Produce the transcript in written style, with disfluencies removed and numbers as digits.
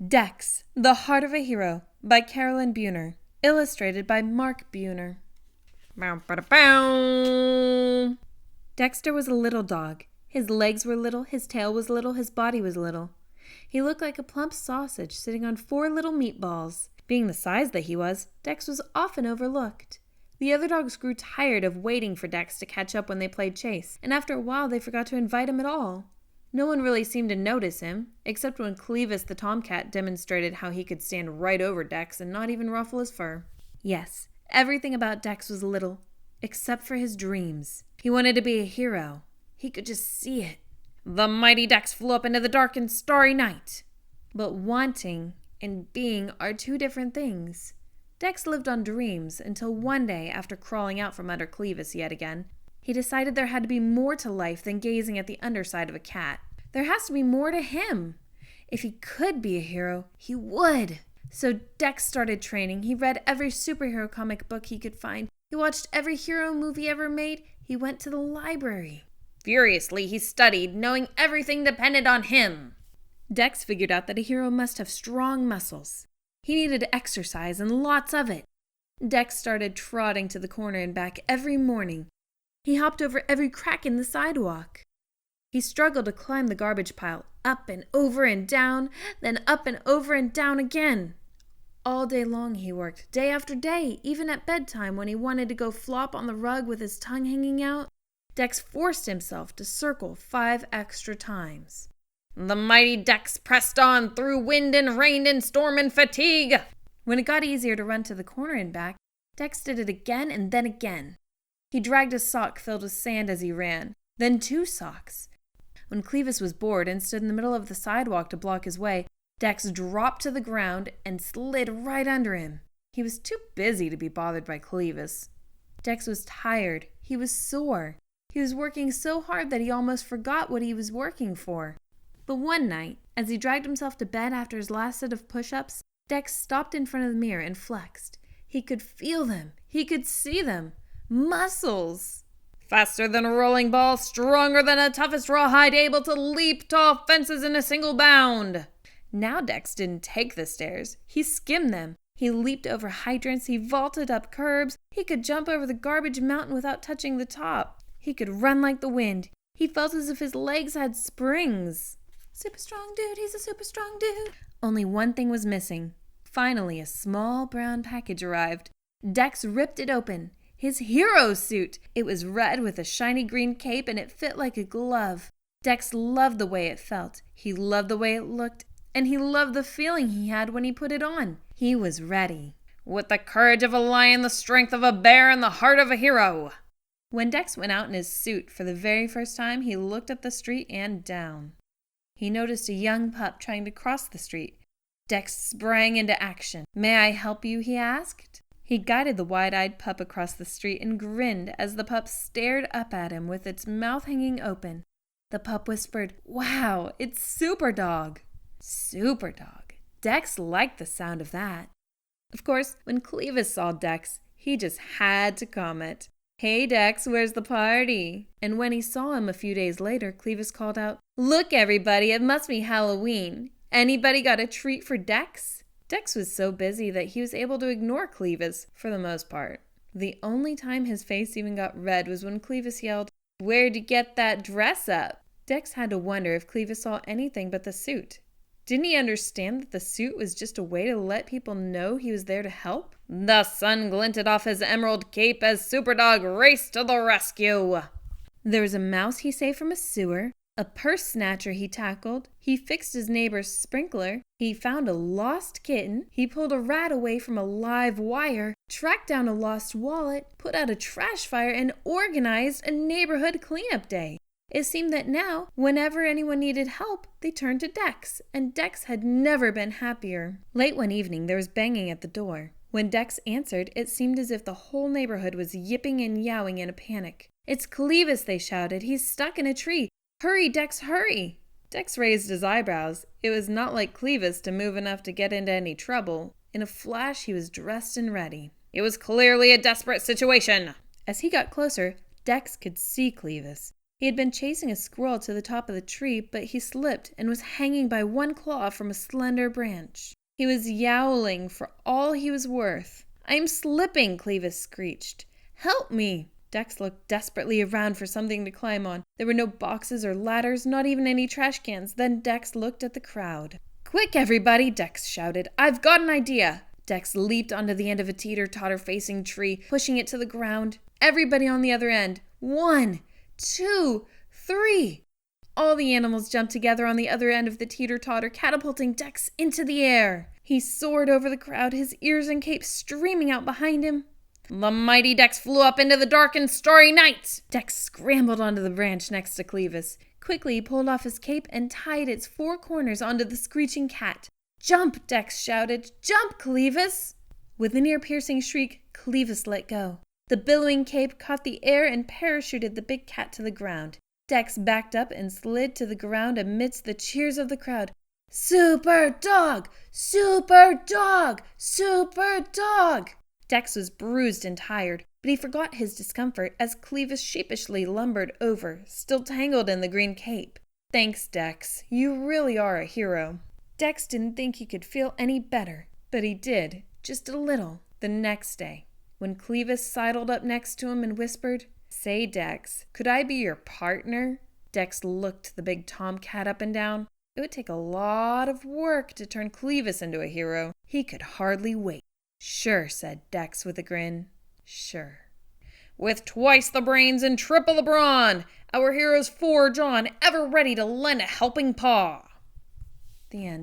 Dex, the Heart of a Hero by Carolyn Buhner. Illustrated by Mark Buhner. Dexter was a little dog. His legs were little, his tail was little, his body was little. He looked like a plump sausage sitting on 4 little meatballs. Being the size that he was, Dex was often overlooked. The other dogs grew tired of waiting for Dex to catch up when they played chase, and after a while they forgot to invite him at all. No one really seemed to notice him, except when Clevis the tomcat demonstrated how he could stand right over Dex and not even ruffle his fur. Yes, everything about Dex was little, except for his dreams. He wanted to be a hero. He could just see it. The mighty Dex flew up into the dark and starry night. But wanting and being are 2 different things. Dex lived on dreams until one day, after crawling out from under Clevis yet again, he decided there had to be more to life than gazing at the underside of a cat. There has to be more to him. If he could be a hero, he would. So Dex started training. He read every superhero comic book he could find. He watched every hero movie ever made. He went to the library. Furiously, he studied, knowing everything depended on him. Dex figured out that a hero must have strong muscles. He needed exercise and lots of it. Dex started trotting to the corner and back every morning. He hopped over every crack in the sidewalk. He struggled to climb the garbage pile, up and over and down, then up and over and down again. All day long he worked, day after day, even at bedtime when he wanted to go flop on the rug with his tongue hanging out. Dex forced himself to circle 5 extra times. The mighty Dex pressed on through wind and rain and storm and fatigue. When it got easier to run to the corner and back, Dex did it again and then again. He dragged a sock filled with sand as he ran, then 2 socks. When Clevis was bored and stood in the middle of the sidewalk to block his way, Dex dropped to the ground and slid right under him. He was too busy to be bothered by Clevis. Dex was tired. He was sore. He was working so hard that he almost forgot what he was working for. But one night, as he dragged himself to bed after his last set of push-ups, Dex stopped in front of the mirror and flexed. He could feel them. He could see them. Muscles! Faster than a rolling ball, stronger than the toughest rawhide, able to leap tall fences in a single bound. Now Dex didn't take the stairs. He skimmed them. He leaped over hydrants. He vaulted up curbs. He could jump over the garbage mountain without touching the top. He could run like the wind. He felt as if his legs had springs. Super strong dude, he's a super strong dude. Only one thing was missing. Finally, a small brown package arrived. Dex ripped it open. His hero suit! It was red with a shiny green cape and it fit like a glove. Dex loved the way it felt. He loved the way it looked. And he loved the feeling he had when he put it on. He was ready. With the courage of a lion, the strength of a bear, and the heart of a hero. When Dex went out in his suit for the very first time, he looked up the street and down. He noticed a young pup trying to cross the street. Dex sprang into action. May I help you? He asked. He guided the wide-eyed pup across the street and grinned as the pup stared up at him with its mouth hanging open. The pup whispered, "Wow, it's Superdog." Superdog. Dex liked the sound of that. Of course, when Clevis saw Dex, he just had to comment, "Hey Dex, where's the party?" And when he saw him a few days later, Clevis called out, "Look everybody, it must be Halloween. Anybody got a treat for Dex?" Dex was so busy that he was able to ignore Clevis for the most part. The only time his face even got red was when Clevis yelled, "Where'd you get that dress up?" Dex had to wonder if Clevis saw anything but the suit. Didn't he understand that the suit was just a way to let people know he was there to help? The sun glinted off his emerald cape as Superdog raced to the rescue. There was a mouse he saved from a sewer, a purse snatcher he tackled, he fixed his neighbor's sprinkler, he found a lost kitten, he pulled a rat away from a live wire, tracked down a lost wallet, put out a trash fire, and organized a neighborhood cleanup day. It seemed that now, whenever anyone needed help, they turned to Dex, and Dex had never been happier. Late one evening, there was banging at the door. When Dex answered, it seemed as if the whole neighborhood was yipping and yowing in a panic. "It's Clevis," they shouted. "He's stuck in a tree. Hurry, Dex, hurry!" Dex raised his eyebrows. It was not like Clevis to move enough to get into any trouble. In a flash, he was dressed and ready. It was clearly a desperate situation. As he got closer, Dex could see Clevis. He had been chasing a squirrel to the top of the tree, but he slipped and was hanging by one claw from a slender branch. He was yowling for all he was worth. "I'm slipping," Clevis screeched. "Help me!" Dex looked desperately around for something to climb on. There were no boxes or ladders, not even any trash cans. Then Dex looked at the crowd. "Quick, everybody!" Dex shouted. "I've got an idea!" Dex leaped onto the end of a teeter-totter-facing tree, pushing it to the ground. Everybody on the other end. 1, 2, 3. All the animals jumped together on the other end of the teeter-totter, catapulting Dex into the air. He soared over the crowd, his ears and cape streaming out behind him. The mighty Dex flew up into the dark and starry night. Dex scrambled onto the branch next to Clevis. Quickly, he pulled off his cape and tied its 4 corners onto the screeching cat. "Jump!" Dex shouted. "Jump, Clevis!" With an ear-piercing shriek, Clevis let go. The billowing cape caught the air and parachuted the big cat to the ground. Dex backed up and slid to the ground amidst the cheers of the crowd. "Super dog! Super dog! Super dog!" Dex was bruised and tired, but he forgot his discomfort as Clevis sheepishly lumbered over, still tangled in the green cape. "Thanks, Dex. You really are a hero." Dex didn't think he could feel any better, but he did, just a little, the next day. When Clevis sidled up next to him and whispered, "Say, Dex, could I be your partner?" Dex looked the big tomcat up and down. It would take a lot of work to turn Clevis into a hero. He could hardly wait. "Sure," said Dex with a grin. "Sure." "With twice the brains and triple the brawn, our heroes forge on, ever ready to lend a helping paw." The end.